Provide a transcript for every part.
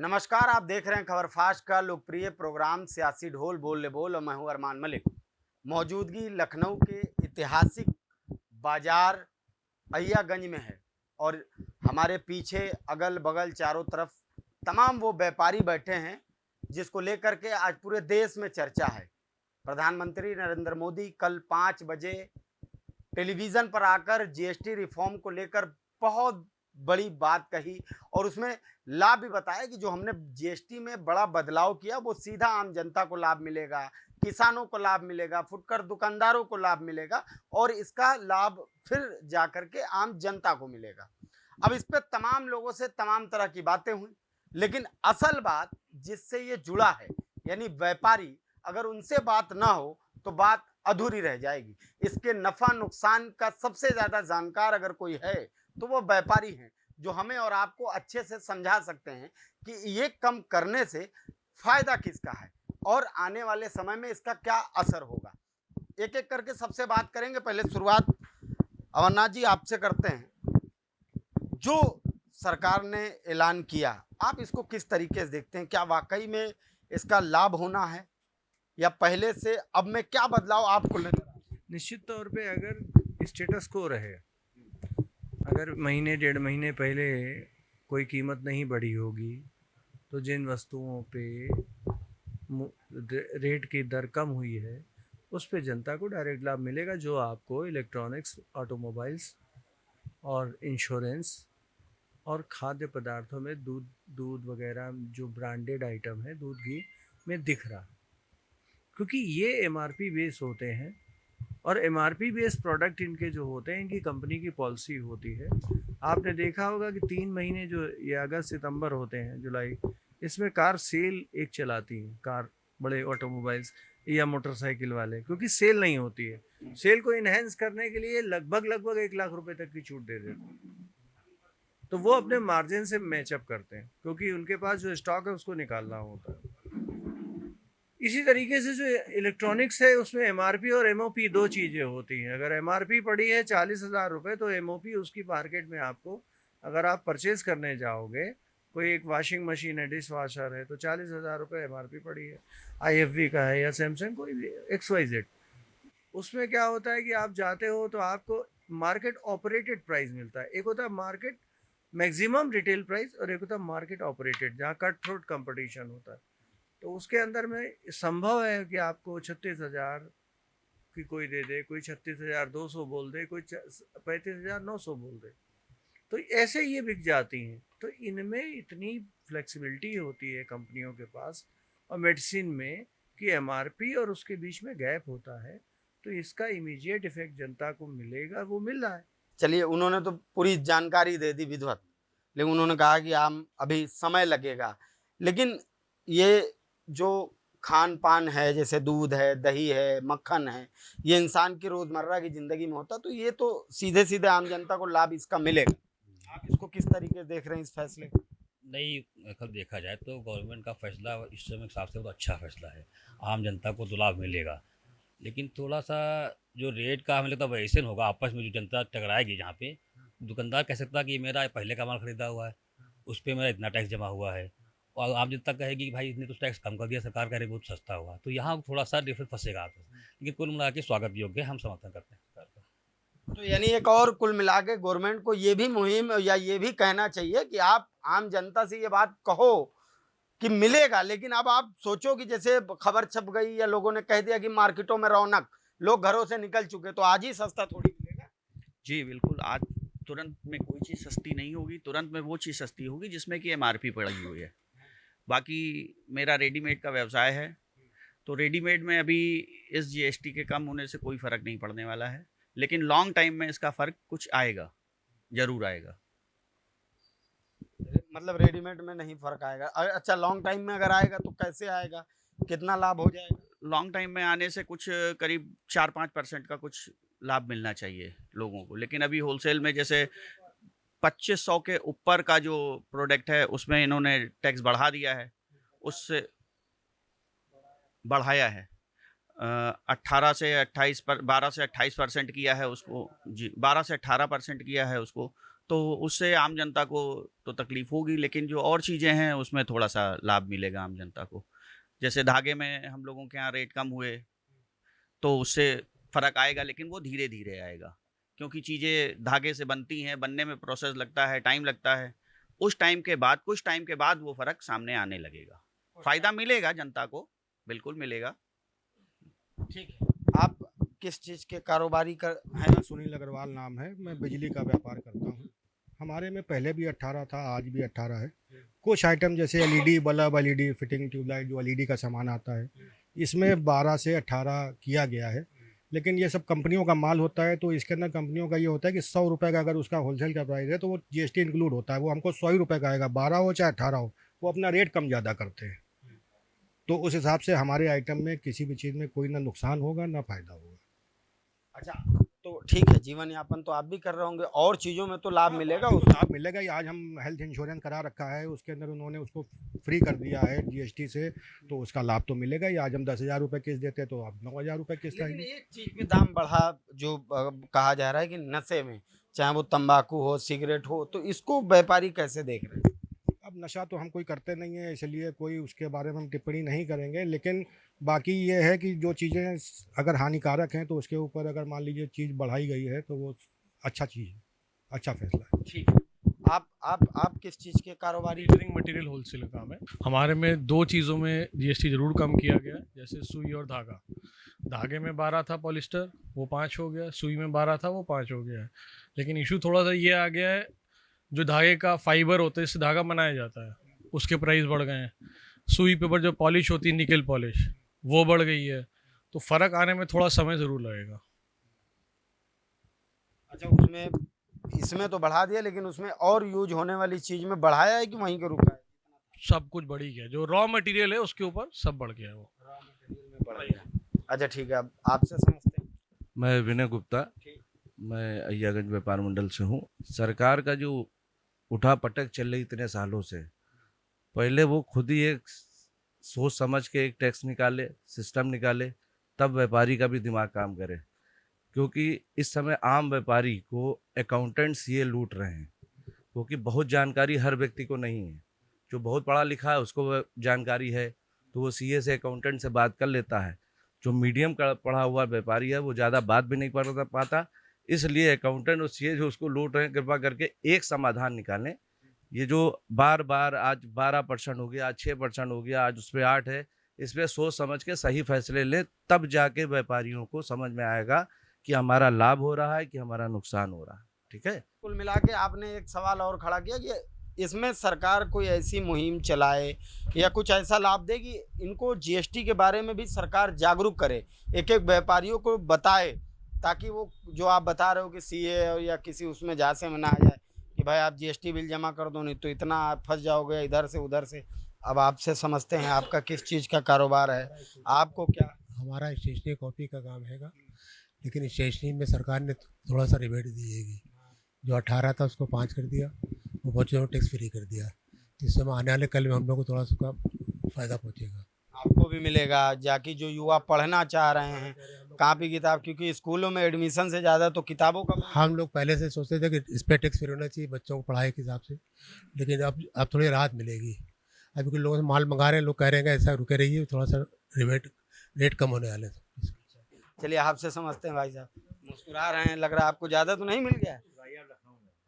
नमस्कार, आप देख रहे हैं खबर फास्ट का लोकप्रिय प्रोग्राम सियासी ढोल बोल ले बोल और मैं हूं अरमान मलिक। मौजूदगी लखनऊ के ऐतिहासिक बाजार अय्यागंज में है और हमारे पीछे अगल बगल चारों तरफ तमाम वो व्यापारी बैठे हैं जिसको लेकर के आज पूरे देश में चर्चा है। प्रधानमंत्री नरेंद्र मोदी कल 5 बजे टेलीविज़न पर आकर जीएसटी रिफॉर्म को लेकर बहुत बड़ी बात कही और उसमें लाभ भी बताया कि जो हमने जीएसटी में बड़ा बदलाव किया वो सीधा आम जनता को लाभ मिलेगा, किसानों को लाभ मिलेगा, फुटकर दुकानदारों को लाभ मिलेगा और इसका लाभ फिर जाकर के आम जनता को मिलेगा। अब इस पे तमाम लोगों से तमाम तरह की बातें हुई, लेकिन असल बात जिससे ये जुड़ा है यानी व्यापारी, अगर उनसे बात ना हो तो बात अधूरी रह जाएगी। इसके नफा नुकसान का सबसे ज्यादा जानकार अगर कोई है तो वो व्यापारी हैं, जो हमें और आपको अच्छे से समझा सकते हैं कि ये कम करने से फायदा किसका है और आने वाले समय में इसका क्या असर होगा। एक एक करके सबसे बात करेंगे। पहले शुरुआत अमरनाथ जी आपसे करते हैं। जो सरकार ने ऐलान किया, आप इसको किस तरीके से देखते हैं? क्या वाकई में इसका लाभ होना है या पहले से अब में क्या बदलाव आपको नजर आ रहा है? निश्चित तौर पे अगर स्टेटस को रहे, अगर महीने डेढ़ महीने पहले कोई कीमत नहीं बढ़ी होगी तो जिन वस्तुओं पे रेट की दर कम हुई है उस पे जनता को डायरेक्ट लाभ मिलेगा, जो आपको इलेक्ट्रॉनिक्स, ऑटोमोबाइल्स और इंश्योरेंस और खाद्य पदार्थों में दूध वगैरह जो ब्रांडेड आइटम है दूध घी में दिख रहा है, क्योंकि ये एमआरपी बेस होते हैं और एमआरपी बेस्ड प्रोडक्ट इनके जो होते हैं इनकी कंपनी की पॉलिसी होती है। आपने देखा होगा कि 3 महीने जो ये अगस्त सितंबर होते हैं, जुलाई, इसमें कार सेल एक चलाती हैं, कार बड़े ऑटोमोबाइल्स या मोटरसाइकिल वाले, क्योंकि सेल नहीं होती है। सेल को इन्हेंस करने के लिए लगभग 1 लाख रुपए तक की छूट दे देते हैं, तो वो अपने मार्जिन से मैचअप करते हैं क्योंकि उनके पास जो स्टॉक है उसको निकालना होता है। इसी तरीके से जो इलेक्ट्रॉनिक्स है उसमें एमआरपी और एमओपी दो चीज़ें होती हैं। अगर एमआरपी पड़ी है 40,000 रुपये तो एमओपी उसकी मार्केट में आपको, अगर आप परचेज करने जाओगे, कोई एक वॉशिंग मशीन है, डिश वॉशर है, तो 40,000 रुपये एमआरपी पड़ी है, आईएफबी का है या सैमसंग, कोई भी XYZ। उसमें क्या होता है कि आप जाते हो तो आपको मार्केट ऑपरेटेड प्राइस मिलता है। एक होता है मार्केट मैक्सिमम रिटेल प्राइस और एक होता है मार्केट ऑपरेटेड, जहाँ कट थ्रोट कंपटीशन होता है। तो उसके अंदर में संभव है कि आपको 36,000 की कोई दे दे, कोई 36,200 बोल दे, कोई 35,900 बोल दे, तो ऐसे ये बिक जाती हैं। तो इनमें इतनी फ्लेक्सिबिलिटी होती है कंपनियों के पास, और मेडिसिन में कि एमआरपी और उसके बीच में गैप होता है, तो इसका इमीडिएट इफेक्ट जनता को मिलेगा, वो मिल रहा है। चलिए, उन्होंने तो पूरी जानकारी दे दी विधिवत, लेकिन उन्होंने कहा कि हम अभी समय लगेगा। लेकिन ये जो खान पान है, जैसे दूध है, दही है, मक्खन है, ये इंसान की रोजमर्रा की जिंदगी में होता, तो ये तो सीधे सीधे आम जनता को लाभ इसका मिलेगा। आप इसको किस तरीके से देख रहे हैं इस फैसले को? नहीं, अगर देखा जाए तो गवर्नमेंट का फैसला इस समय के हिसाब से बहुत अच्छा फैसला है। आम जनता को तो लाभ मिलेगा, लेकिन थोड़ा सा जो रेट का हमें लगता है वेरिएशन होगा आपस में, जो जनता टकराएगी। जहाँ पे दुकानदार कह सकता है कि मेरा पहले का माल खरीदा हुआ है, उस पर मेरा इतना टैक्स जमा हुआ है, और आम जनता कहेगी कि भाई इसने तो टैक्स कम कर दिया, सरकार कह रही बहुत सस्ता हुआ। तो यहाँ थोड़ा सा डिफरेंस फंसेगा आपस में, लेकिन कुल मिला के स्वागत योग्य है, हम समर्थन करते हैं सरकार का। तो यानी एक और कुल मिला के गवर्नमेंट को ये भी मुहिम या ये भी कहना चाहिए कि आप आम जनता से ये बात कहो कि मिलेगा, लेकिन अब आप सोचो कि जैसे खबर छप गई या लोगों ने कह दिया कि मार्केटों में रौनक, लोग घरों से निकल चुके, तो आज ही सस्ता थोड़ी मिलेगा। जी बिल्कुल, आज तुरंत में कोई चीज़ सस्ती नहीं होगी। तुरंत में वो चीज़ सस्ती होगी जिसमें कि एमआरपी पड़ी हुई है। बाकी मेरा रेडीमेड का व्यवसाय है, तो रेडीमेड में अभी इस जीएसटी के कम होने से कोई फ़र्क नहीं पड़ने वाला है, लेकिन लॉन्ग टाइम में इसका फ़र्क कुछ आएगा, ज़रूर आएगा। मतलब रेडीमेड में नहीं फर्क आएगा? अच्छा, लॉन्ग टाइम में अगर आएगा तो कैसे आएगा, कितना लाभ हो जाएगा? लॉन्ग टाइम में आने से कुछ करीब 4-5% का कुछ लाभ मिलना चाहिए लोगों को, लेकिन अभी होलसेल में जैसे 2500 के ऊपर का जो प्रोडक्ट है उसमें इन्होंने टैक्स बढ़ा दिया है, उससे बढ़ाया है 18 से 28 पर 12 से 28% किया है उसको। जी, 12 से 18% किया है उसको। तो उससे आम जनता को तो तकलीफ़ होगी, लेकिन जो और चीज़ें हैं उसमें थोड़ा सा लाभ मिलेगा आम जनता को। जैसे धागे में हम लोगों के यहाँ रेट कम हुए तो उससे फ़र्क आएगा, लेकिन वो धीरे धीरे आएगा, क्योंकि चीज़ें धागे से बनती हैं, बनने में प्रोसेस लगता है, टाइम लगता है। उस टाइम के बाद, कुछ टाइम के बाद वो फ़र्क सामने आने लगेगा, फ़ायदा मिलेगा जनता को, बिल्कुल मिलेगा। ठीक है। आप किस चीज़ के कारोबारी कर हैं? मेरा सुनील अग्रवाल नाम है, मैं बिजली का व्यापार करता हूँ। हमारे में पहले भी 18 था, आज भी 18 है। कुछ आइटम जैसे LED bulb, LED fitting, tubelight, जो एलईडी का सामान आता है, इसमें 12 से 18 किया गया है। लेकिन ये सब कंपनियों का माल होता है, तो इसके अंदर कंपनियों का ये होता है कि 100 रुपये का अगर उसका होलसेल का प्राइस है तो वो जीएसटी इंक्लूड होता है। वो हमको 100 ही रुपये का आएगा, 12 हो चाहे 18 हो, वो अपना रेट कम ज़्यादा करते हैं। तो उस हिसाब से हमारे आइटम में किसी भी चीज़ में कोई ना नुकसान होगा ना फ़ायदा होगा। अच्छा, तो ठीक है, जीवन यापन तो आप भी कर रहे होंगे, और चीज़ों में तो लाभ मिलेगा तो उसका? लाभ मिलेगा ही। आज हम हेल्थ इंश्योरेंस करा रखा है, उसके अंदर उन्होंने उसको फ्री कर दिया है जीएसटी से, तो उसका लाभ तो मिलेगा ही। आज हम 10,000 रुपये किस्त देते हैं तो अब 9,000 रुपये किस्त लेकिन आएगी। एक चीज़ में दाम बढ़ा, जो कहा जा रहा है कि नशे में, चाहे वो तंबाकू हो, सिगरेट हो, तो इसको व्यापारी कैसे देख रहे हैं? अब नशा तो हम कोई करते नहीं है, इसलिए कोई उसके बारे में हम टिप्पणी नहीं करेंगे। लेकिन बाकी ये है कि जो चीज़ें अगर हानिकारक हैं तो उसके ऊपर अगर मान लीजिए चीज़ बढ़ाई गई है तो वो अच्छा चीज़ है, अच्छा फैसला है। ठीक है। आप किस चीज़ के कारोबारी? टेलरिंग मटेरियल होलसेल का काम है। हमारे में 2 चीज़ों में जीएसटी ज़रूर कम किया गया है, जैसे सुई और धागा। धागे में 12 था पॉलिस्टर, वो 5 हो गया, सुई में 12 था, वो 5 हो गया है। लेकिन इशू थोड़ा सा ये आ गया है, जो धागे का फाइबर होता है, इससे धागा बनाया जाता है, उसके प्राइस बढ़ गए हैं। सुई पे पर जो पॉलिश होती है, निकल पॉलिश, वो बढ़ गई है, तो फ़र्क आने में थोड़ा समय ज़रूर लगेगा। अच्छा, उसमें इसमें तो बढ़ा दिया, लेकिन उसमें और यूज होने वाली चीज़ में बढ़ाया है कि वहीं के रुका है? सब कुछ बढ़ ही गया, जो रॉ मटेरियल है उसके ऊपर सब बढ़ गया है वो। रॉ मटेरियल में बढ़ गया। अच्छा ठीक है, अब आपसे समझते हैं। मैं विनय गुप्ता, ठीक। मैं अय्यागंज व्यापार मंडल से हूँ। सरकार का जो उठा पटक चल रही इतने सालों से, पहले वो खुद ही एक सोच समझ के एक टैक्स निकाले, सिस्टम निकाले, तब व्यापारी का भी दिमाग काम करे। क्योंकि इस समय आम व्यापारी को अकाउंटेंट्स ये लूट रहे हैं, क्योंकि बहुत जानकारी हर व्यक्ति को नहीं है। जो बहुत पढ़ा लिखा है उसको वह जानकारी है तो वो सीए से, अकाउंटेंट से बात कर लेता है। जो मीडियम का पढ़ा हुआ व्यापारी है वो ज़्यादा बात भी नहीं पढ़ पाता, इसलिए अकाउंटेंट और सीए जो उसको लूट रहे हैं, कृपा करके एक समाधान निकालें। ये जो बार बार आज 12% हो गया, आज 6% हो गया, आज उस पर 8 है, इस पर सोच समझ के सही फैसले लें, तब जाके व्यापारियों को समझ में आएगा कि हमारा लाभ हो रहा है कि हमारा नुकसान हो रहा है। ठीक है। कुल मिला के आपने एक सवाल और खड़ा किया कि इसमें सरकार कोई ऐसी मुहिम चलाए या कुछ ऐसा लाभ दे कि इनको जीएसटी के बारे में भी सरकार जागरूक करे, एक एक व्यापारियों को बताए, ताकि वो जो आप बता रहे हो कि सीए या किसी उसमें जासे में ना आ जाए कि भाई आप जीएसटी बिल जमा कर दो, नहीं तो इतना आप फंस जाओगे इधर से उधर से। अब आपसे समझते हैं आपका किस चीज़ का कारोबार है, आपको क्या? हमारा स्टेशनरी कॉपी का काम हैगा, लेकिन स्टेशनरी में सरकार ने थोड़ा सा रिबेट दिएगी। जो 18 था उसको 5 कर दिया, वो बच्चों को टैक्स फ्री कर दिया, जिससे आने वाले कल में हम लोग को थोड़ा सा फ़ायदा पहुँचेगा। आपको भी मिलेगा, जाकि जो युवा पढ़ना चाह रहे हैं कापी किताब, क्योंकि स्कूलों में एडमिशन से ज़्यादा तो किताबों का। हम लोग पहले से सोचते थे कि इस पर टैक्स फ्री होना चाहिए बच्चों को पढ़ाई के हिसाब से, लेकिन अब थोड़ी राहत मिलेगी। अभी कुछ लोगों से माल मंगा रहे हैं, लोग कह रहे हैं कि ऐसा रुके रहिए, थोड़ा सा रेट कम होने वाले हैं। चलिए आपसे समझते हैं भाई साहब, मुस्कुरा रहे हैं, लग रहा है आपको ज़्यादा तो नहीं मिल गया है?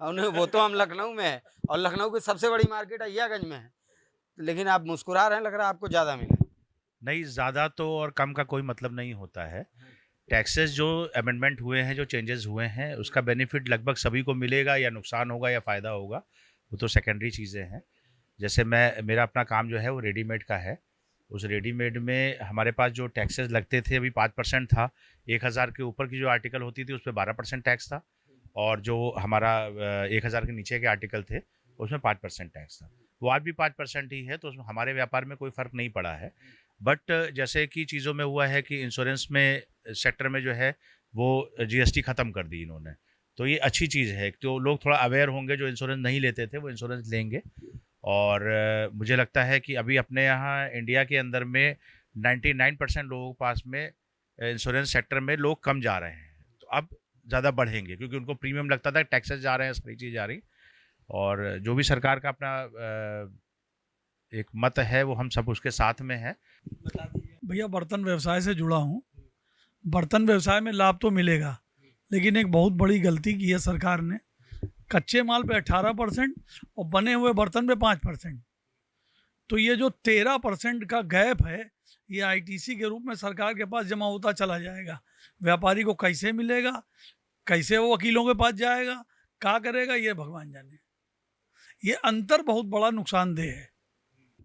और नहीं, वो तो हम लखनऊ में है, और लखनऊ की सबसे बड़ी मार्केट अय्यागंज में है, लेकिन आप मुस्कुरा रहे हैं, लग रहा है आपको ज़्यादा मिला है। नहीं, ज़्यादा तो और कम का कोई मतलब नहीं होता है। टैक्सेस जो अमेंडमेंट हुए हैं, जो चेंजेस हुए हैं, उसका बेनिफिट लगभग सभी को मिलेगा, या नुकसान होगा या फ़ायदा होगा, वो तो सेकेंडरी चीज़ें हैं। जैसे मेरा अपना काम जो है वो रेडीमेड का है। उस रेडीमेड में हमारे पास जो टैक्सेस लगते थे अभी 5% था। 1000 के ऊपर की जो आर्टिकल होती थी उस पर 12% टैक्स था, और जो हमारा 1000 के नीचे के आर्टिकल थे उसमें 5% टैक्स था। वो आज भी 5% ही है, तो उसमें हमारे व्यापार में कोई फ़र्क नहीं पड़ा है। बट जैसे कि चीज़ों में हुआ है कि इंश्योरेंस में सेक्टर में जो है वो जीएसटी ख़त्म कर दी इन्होंने, तो ये अच्छी चीज़ है। तो लोग थोड़ा अवेयर होंगे, जो इंश्योरेंस नहीं लेते थे वो इंश्योरेंस लेंगे। और मुझे लगता है कि अभी अपने यहाँ इंडिया के अंदर में 99% लोगों के पास में इंश्योरेंस सेक्टर में लोग कम जा रहे हैं, तो अब ज़्यादा बढ़ेंगे, क्योंकि उनको प्रीमियम लगता था, टैक्सेस जा रहे हैं, सारी चीज़ जा रही। और जो भी सरकार का अपना एक मत है वो हम सब उसके साथ में है। भैया बर्तन व्यवसाय से जुड़ा हूँ। बर्तन व्यवसाय में लाभ तो मिलेगा, लेकिन एक बहुत बड़ी गलती की है सरकार ने। कच्चे माल पे 18% और बने हुए बर्तन पे 5%। तो ये जो 13% का गैप है, ये आईटीसी के रूप में सरकार के पास जमा होता चला जाएगा। व्यापारी को कैसे मिलेगा, कैसे वो वकीलों के पास जाएगा, क्या करेगा, ये भगवान जाने। ये अंतर बहुत बड़ा नुकसानदेह है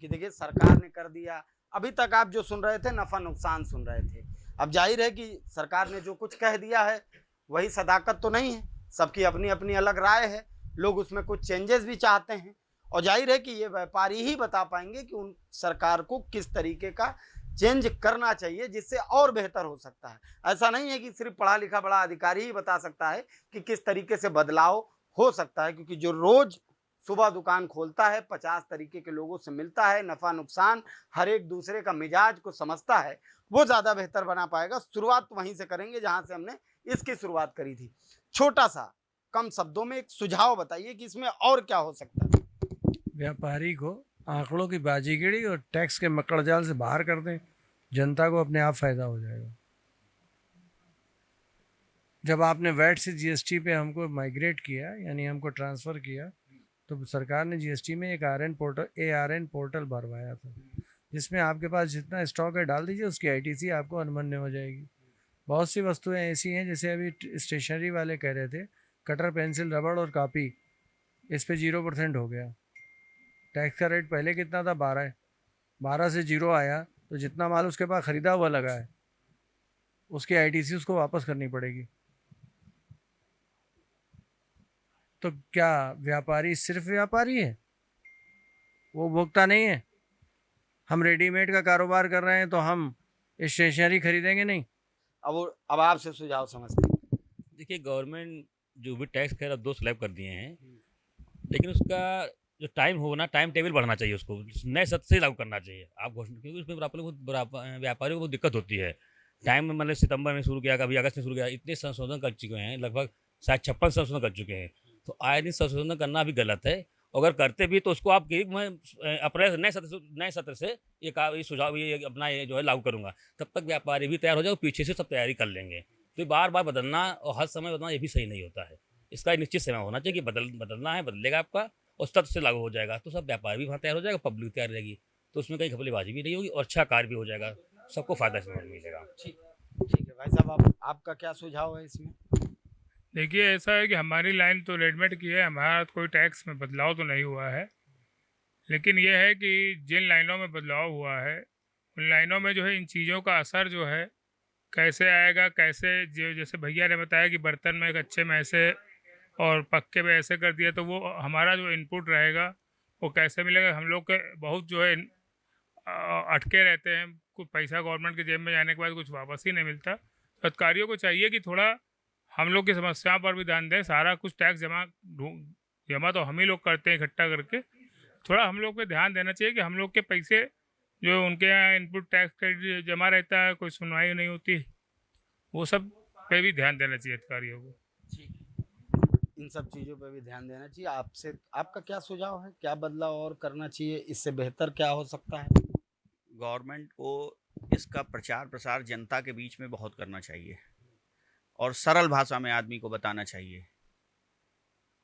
कि देखिए सरकार ने कर दिया। अभी तक आप जो सुन रहे थे नफा नुकसान सुन रहे थे। अब जाहिर है कि सरकार ने जो कुछ कह दिया है वही सदाकत तो नहीं है, सबकी अपनी अपनी अलग राय है। लोग उसमें कुछ चेंजेस भी चाहते हैं और जाहिर है कि ये व्यापारी ही बता पाएंगे कि उन सरकार को किस तरीके का चेंज करना चाहिए जिससे और बेहतर हो सकता है। ऐसा नहीं है कि सिर्फ पढ़ा लिखा बड़ा अधिकारी ही बता सकता है कि किस तरीके से बदलाव हो सकता है, क्योंकि जो रोज सुबह दुकान खोलता है 50 तरीके के लोगों से मिलता है, नफ़ा नुकसान हर एक दूसरे का मिजाज को समझता है, वो ज़्यादा बेहतर बना पाएगा। शुरुआत वहीं से करेंगे जहां से हमने इसकी शुरुआत करी थी। छोटा सा कम शब्दों में एक सुझाव बताइए कि इसमें और क्या हो सकता है। व्यापारी को आंकड़ों की बाजीगरी और टैक्स के मकड़जाल से बाहर कर दें, जनता को अपने आप फ़ायदा हो जाएगा। जब आपने वैट से जीएसटी पे हमको माइग्रेट किया, यानी हमको ट्रांसफ़र किया, तो सरकार ने जीएसटी में एक ARN पोर्टल भरवाया था, जिसमें आपके पास जितना स्टॉक है डाल दीजिए, उसकी आईटीसी आपको अनुमन्य हो जाएगी। बहुत सी वस्तुएं ऐसी हैं, जैसे अभी स्टेशनरी वाले कह रहे थे, कटर, पेंसिल, रबड़ और कापी, इस पे 0% हो गया। टैक्स का रेट पहले कितना था? 12 है। 12 से 0 आया तो जितना माल उसके पास ख़रीदा हुआ लगा है, उसकी आईटीसी उसको वापस करनी पड़ेगी। तो क्या व्यापारी सिर्फ व्यापारी है, वो उपभोक्ता नहीं है? हम रेडीमेड का कारोबार कर रहे हैं तो हम स्टेशनरी खरीदेंगे नहीं? अब आपसे सुझाव समझते हैं। देखिए, गवर्नमेंट जो भी टैक्स खैर अब 2 स्लैब कर दिए हैं, लेकिन उसका जो टाइम हो ना, टाइम टेबल बढ़ना चाहिए, उसको नए सत्र से लागू करना चाहिए। आप घोषणा, क्योंकि उसमें व्यापारियों को बहुत दिक्कत होती है। टाइम में मतलब सितंबर में शुरू किया, कभी अगस्त में शुरू किया, इतने संशोधन कर चुके हैं, लगभग शायद 56 संशोधन कर चुके हैं। तो आए दिन संशोधन करना भी गलत है। अगर करते भी तो उसको आप अप्रैल नए सत्र से ये सुझाव ये अपना ये जो है लागू करूँगा, तब तक व्यापारी भी तैयार हो जाए, पीछे से सब तैयारी कर लेंगे। तो बार बार बदलना और हर समय बदलना ये भी सही नहीं होता है। इसका एक निश्चित समय होना चाहिए कि बदलना है, बदलेगा आपका और सत्र से लागू हो जाएगा, तो सब व्यापारी भी वहाँ तैयार हो जाएगा, पब्लिक तैयार रहेगी, तो उसमें कहीं घपलेबाजी भी नहीं होगी और अच्छा कार्य भी हो जाएगा, सबको फ़ायदा इसमें मिलेगा। ठीक है भाई साहब, आपका क्या सुझाव है इसमें? देखिए, ऐसा है कि हमारी लाइन तो रेडीमेड की है, हमारा कोई टैक्स में बदलाव तो नहीं हुआ है, लेकिन यह है कि जिन लाइनों में बदलाव हुआ है उन लाइनों में जो है इन चीज़ों का असर जो है कैसे आएगा, कैसे जो जैसे भैया ने बताया कि बर्तन में कच्चे में ऐसे और पक्के में ऐसे कर दिया, तो वो हमारा जो इनपुट रहेगा वो कैसे मिलेगा। हम लोग के बहुत जो है अटके रहते हैं, कुछ पैसा गवर्नमेंट के जेब में जाने के बाद कुछ वापस ही नहीं मिलता। तो अधिकारियों को चाहिए कि थोड़ा हम लोग की समस्याओं पर भी ध्यान दें। सारा कुछ टैक्स जमा तो हम ही लोग करते हैं इकट्ठा करके, थोड़ा हम लोग पे ध्यान देना चाहिए कि हम लोग के पैसे जो उनके यहाँ इनपुट टैक्स क्रेडिट जमा रहता है, कोई सुनवाई नहीं होती, वो सब पे भी ध्यान देना चाहिए अधिकारियों को। इन सब चीज़ों पे भी ध्यान देना चाहिए। आपसे आपका क्या सुझाव है, क्या बदलाव और करना चाहिए, इससे बेहतर क्या हो सकता है? गवर्नमेंट को इसका प्रचार प्रसार जनता के बीच में बहुत करना चाहिए और सरल भाषा में आदमी को बताना चाहिए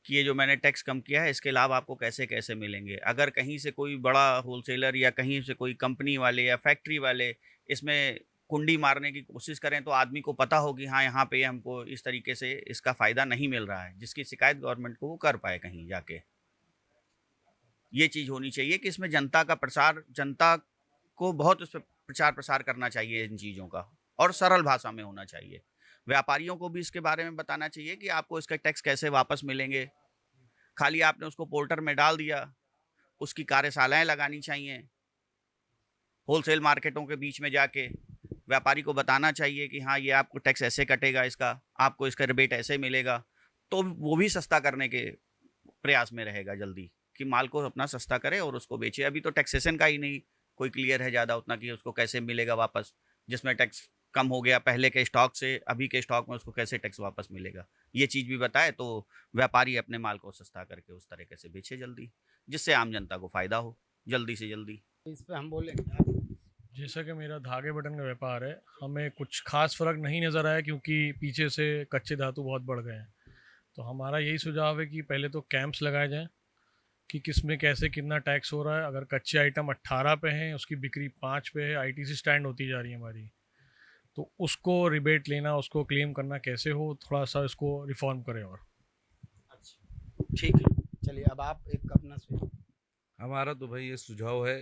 कि ये जो मैंने टैक्स कम किया है इसके लाभ आपको कैसे कैसे मिलेंगे। अगर कहीं से कोई बड़ा होलसेलर या कहीं से कोई कंपनी वाले या फैक्ट्री वाले इसमें कुंडी मारने की कोशिश करें तो आदमी को पता हो कि हाँ, यहाँ पे हमको इस तरीके से इसका फ़ायदा नहीं मिल रहा है, जिसकी शिकायत गवर्नमेंट को वो कर पाए कहीं जाके। ये चीज़ होनी चाहिए कि इसमें जनता को बहुत उस पर प्रचार प्रसार करना चाहिए इन चीज़ों का, और सरल भाषा में होना चाहिए। व्यापारियों को भी इसके बारे में बताना चाहिए कि आपको इसका टैक्स कैसे वापस मिलेंगे। खाली आपने उसको पोर्टल में डाल दिया, उसकी कार्यशालाएं लगानी चाहिए। होलसेल मार्केटों के बीच में जाके व्यापारी को बताना चाहिए कि हाँ, ये आपको टैक्स ऐसे कटेगा, इसका आपको इसका रिबेट ऐसे मिलेगा, तो वो भी सस्ता करने के प्रयास में रहेगा जल्दी, कि माल को अपना सस्ता करे और उसको बेचे। अभी तो टैक्सेशन का ही नहीं कोई क्लियर है ज़्यादा उतना कि उसको कैसे मिलेगा वापस, जिसमें टैक्स कम हो गया पहले के स्टॉक से अभी के स्टॉक में, उसको कैसे टैक्स वापस मिलेगा, ये चीज़ भी बताए तो व्यापारी अपने माल को सस्ता करके उस तरीके से बेचे जल्दी, जिससे आम जनता को फ़ायदा हो जल्दी से जल्दी। इस पे हम बोलेंगे। जैसा कि मेरा धागे बटन का व्यापार है, हमें कुछ खास फ़र्क नहीं नज़र आया क्योंकि पीछे से कच्चे धातु बहुत बढ़ गए हैं। तो हमारा यही सुझाव है कि पहले तो कैंप्स लगाए जाएं कि किस में कैसे कितना टैक्स हो रहा है। अगर कच्चे आइटम 18 पे हैं, उसकी बिक्री 5 पे है, आईटीसी स्टैंड होती जा रही है हमारी, तो उसको रिबेट लेना, उसको क्लेम करना कैसे हो, थोड़ा सा इसको रिफॉर्म करें। और ठीक है, चलिए अब आप एक अपना सुझाव। हमारा तो भाई ये सुझाव है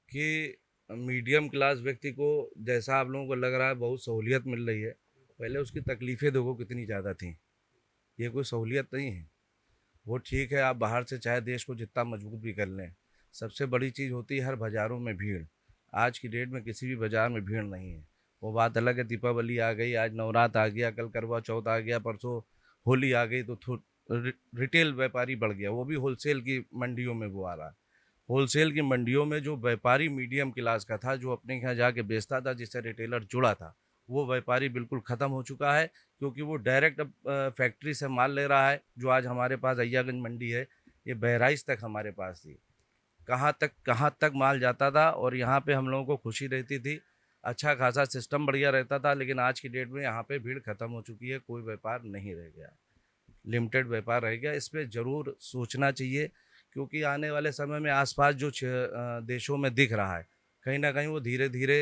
कि मीडियम क्लास व्यक्ति को, जैसा आप लोगों को लग रहा है बहुत सहूलियत मिल रही है, पहले उसकी तकलीफ़ें देखो कितनी ज़्यादा थी। ये कोई सहूलियत नहीं है। वो ठीक है, आप बाहर से चाहे देश को जितना मजबूत भी कर लें, सबसे बड़ी चीज़ होती है हर बाज़ारों में भीड़। आज की डेट में किसी भी बाज़ार में भीड़ नहीं है। वो बात अलग है, दीपावली आ गई, आज नवरात्र आ गया, कल करवा चौथ आ गया, परसों होली आ गई, तो रिटेल व्यापारी बढ़ गया। वो भी होलसेल की मंडियों में वो आ रहा है। होलसेल की मंडियों में जो व्यापारी मीडियम क्लास का था, जो अपने यहाँ जाके बेचता था, जिससे रिटेलर जुड़ा था, वो व्यापारी बिल्कुल ख़त्म हो चुका है, क्योंकि वो डायरेक्ट अब फैक्ट्री से माल ले रहा है। जो आज हमारे पास अय्यागंज मंडी है, ये बहराइच तक हमारे पास थी, कहाँ तक माल जाता था, और यहाँ पे हम लोगों को खुशी रहती थी, अच्छा खासा सिस्टम बढ़िया रहता था। लेकिन आज की डेट में यहाँ पे भीड़ ख़त्म हो चुकी है, कोई व्यापार नहीं रह गया, लिमिटेड व्यापार रह गया। इस पर ज़रूर सोचना चाहिए, क्योंकि आने वाले समय में आसपास जो देशों में दिख रहा है, कहीं ना कहीं वो धीरे धीरे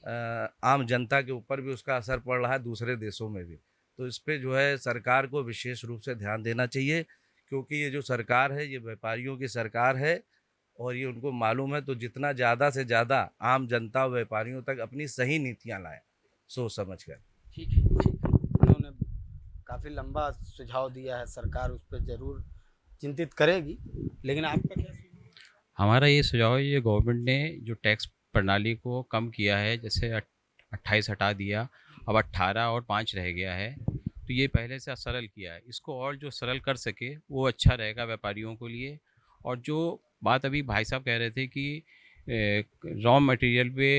आम जनता के ऊपर भी उसका असर पड़ रहा है, दूसरे देशों में भी। तो इस पे जो है सरकार को विशेष रूप से ध्यान देना चाहिए, क्योंकि ये जो सरकार है ये व्यापारियों की सरकार है, और ये उनको मालूम है। तो जितना ज़्यादा से ज़्यादा आम जनता और व्यापारियों तक अपनी सही नीतियाँ लाएं, सोच समझ कर। ठीक है, ठीक है, उन्होंने काफ़ी लंबा सुझाव दिया है, सरकार उस पर ज़रूर चिंतित करेगी। लेकिन आपका क्या सुझाव? हमारा ये सुझाव है, ये गवर्नमेंट ने जो टैक्स प्रणाली को कम किया है, जैसे 28 हटा दिया, अब 18 और 5 रह गया है, तो ये पहले से सरल किया है। इसको और जो सरल कर सके वो अच्छा रहेगा व्यापारियों के लिए। और जो बात अभी भाई साहब कह रहे थे कि रॉ मटेरियल पे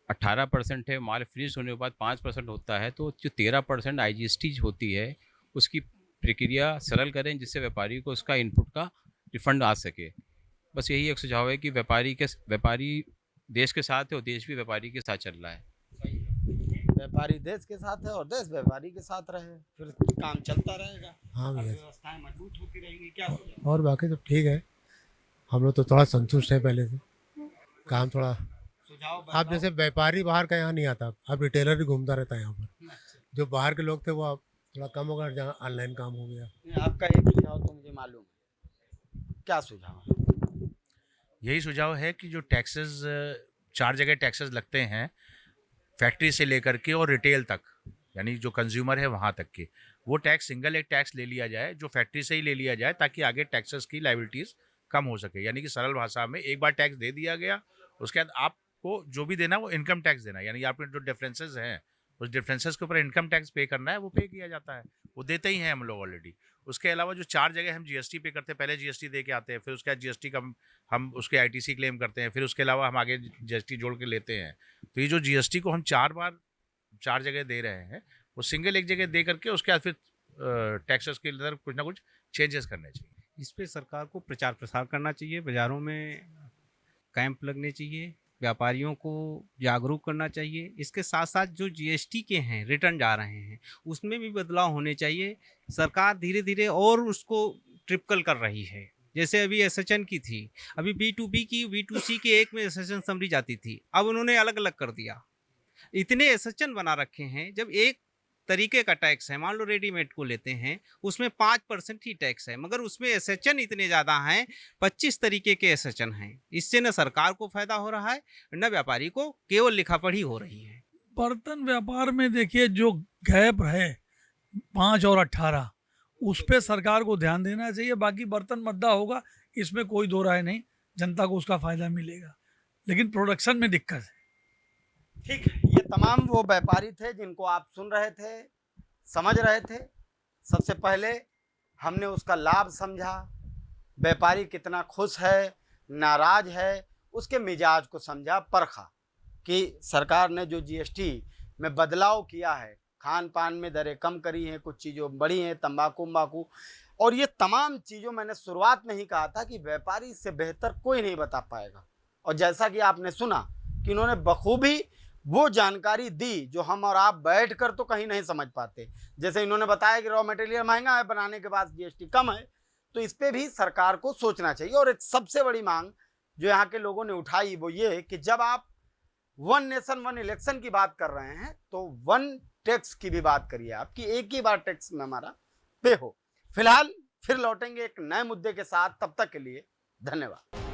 18% है, माल फ्रीज होने के बाद 5% होता है, तो जो 13% IGST होती है उसकी प्रक्रिया सरल करें, जिससे व्यापारी को उसका इनपुट का रिफंड आ सके। बस यही एक सुझाव है कि व्यापारी देश के साथ है और देश भी व्यापारी के साथ चल रहा है। व्यापारी देश के साथ है और देश व्यापारी के साथ रहे, फिर काम चलता रहेगा। हाँ भैया, व्यवस्थाएं मजबूत होती रहेंगी। क्या सुझाव? और बाकी तो ठीक है, हम लोग तो थोड़ा संतुष्ट हैं पहले से। काम थोड़ा, सुझाव अब जैसे व्यापारी बाहर का यहाँ नहीं आता, अब रिटेलर भी घूमता रहता है यहाँ पर। जो बाहर के लोग थे वो अब थोड़ा कम हो गया, जहाँ ऑनलाइन काम हो गया। आपका एक सुझाव तो मुझे मालूम है, क्या सुझाव है? यही सुझाव है कि जो टैक्सेस 4 जगह टैक्सेस लगते हैं, फैक्ट्री से लेकर के और रिटेल तक, यानी जो कंज्यूमर है वहाँ तक के, वो टैक्स सिंगल एक टैक्स ले लिया जाए, जो फैक्ट्री से ही ले लिया जाए, ताकि आगे टैक्सेस की लायबिलिटीज़ कम हो सके। यानी कि सरल भाषा में एक बार टैक्स दे दिया गया, उसके बाद आपको जो भी देना है वो इनकम टैक्स देना है। यानी आपके जो डिफरेंसेस हैं, उस डिफरेंसेस के ऊपर इनकम टैक्स पे करना है, वो पे किया जाता है, वो देते ही हैं हम लोग ऑलरेडी। उसके अलावा जो 4 जगह हम GST पे करते हैं, पहले GST दे के आते हैं, फिर उसके बाद GST का हम उसके ITC क्लेम करते हैं, फिर उसके अलावा हम आगे GST जोड़ के लेते हैं। तो ये जो GST को हम 4 जगह दे रहे हैं, वो सिंगल एक जगह दे करके उसके बाद फिर टैक्सेस के अंदर कुछ ना कुछ चेंजेस करने चाहिए। इस पे सरकार को प्रचार प्रसार करना चाहिए, बाज़ारों में कैंप लगने चाहिए, व्यापारियों को जागरूक करना चाहिए। इसके साथ साथ जो GST के हैं रिटर्न जा रहे हैं, उसमें भी बदलाव होने चाहिए। सरकार धीरे धीरे और उसको ट्रिपल कर रही है। जैसे अभी SHN की थी, अभी B2B की, B2C के एक में SHN समरी जाती थी, अब उन्होंने अलग अलग कर दिया। इतने SHN बना रखे हैं, जब एक तरीके का टैक्स है, मान लो रेडीमेड को लेते हैं, उसमें 5% ही टैक्स है, मगर उसमें SHN इतने ज़्यादा हैं, 25 तरीके के SHN हैं। इससे न सरकार को फ़ायदा हो रहा है, न व्यापारी को, केवल लिखा पढ़ी हो रही है। बर्तन व्यापार में देखिए जो गैप है 5 और 18, उस पर सरकार को ध्यान देना चाहिए। बाकी बर्तन मद्दा होगा, इसमें कोई दो राय नहीं, जनता को उसका फ़ायदा मिलेगा, लेकिन प्रोडक्शन में दिक्कत है। ठीक है, ये तमाम वो व्यापारी थे जिनको आप सुन रहे थे, समझ रहे थे। सबसे पहले हमने उसका लाभ समझा, व्यापारी कितना खुश है, नाराज है, उसके मिजाज को समझा, परखा कि सरकार ने जो GST में बदलाव किया है। खान पान में दरें कम करी हैं, कुछ चीज़ों बढ़ी हैं, तंबाकू और ये तमाम चीज़ों मैंने शुरुआत में ही कहा था कि व्यापारी इससे बेहतर कोई नहीं बता पाएगा। और जैसा कि आपने सुना कि इन्होंने बखूबी वो जानकारी दी जो हम और आप बैठकर तो कहीं नहीं समझ पाते। जैसे इन्होंने बताया कि रॉ मटेरियल महंगा है, बनाने के बाद जीएसटी कम है, तो इस पे भी सरकार को सोचना चाहिए। और एक सबसे बड़ी मांग जो यहाँ के लोगों ने उठाई वो ये कि जब आप वन नेशन वन इलेक्शन की बात कर रहे हैं तो वन टैक्स की भी बात करिए, आपकी एक ही बार टैक्स में हमारा पे हो। फिलहाल फिर लौटेंगे एक नए मुद्दे के साथ, तब तक के लिए धन्यवाद।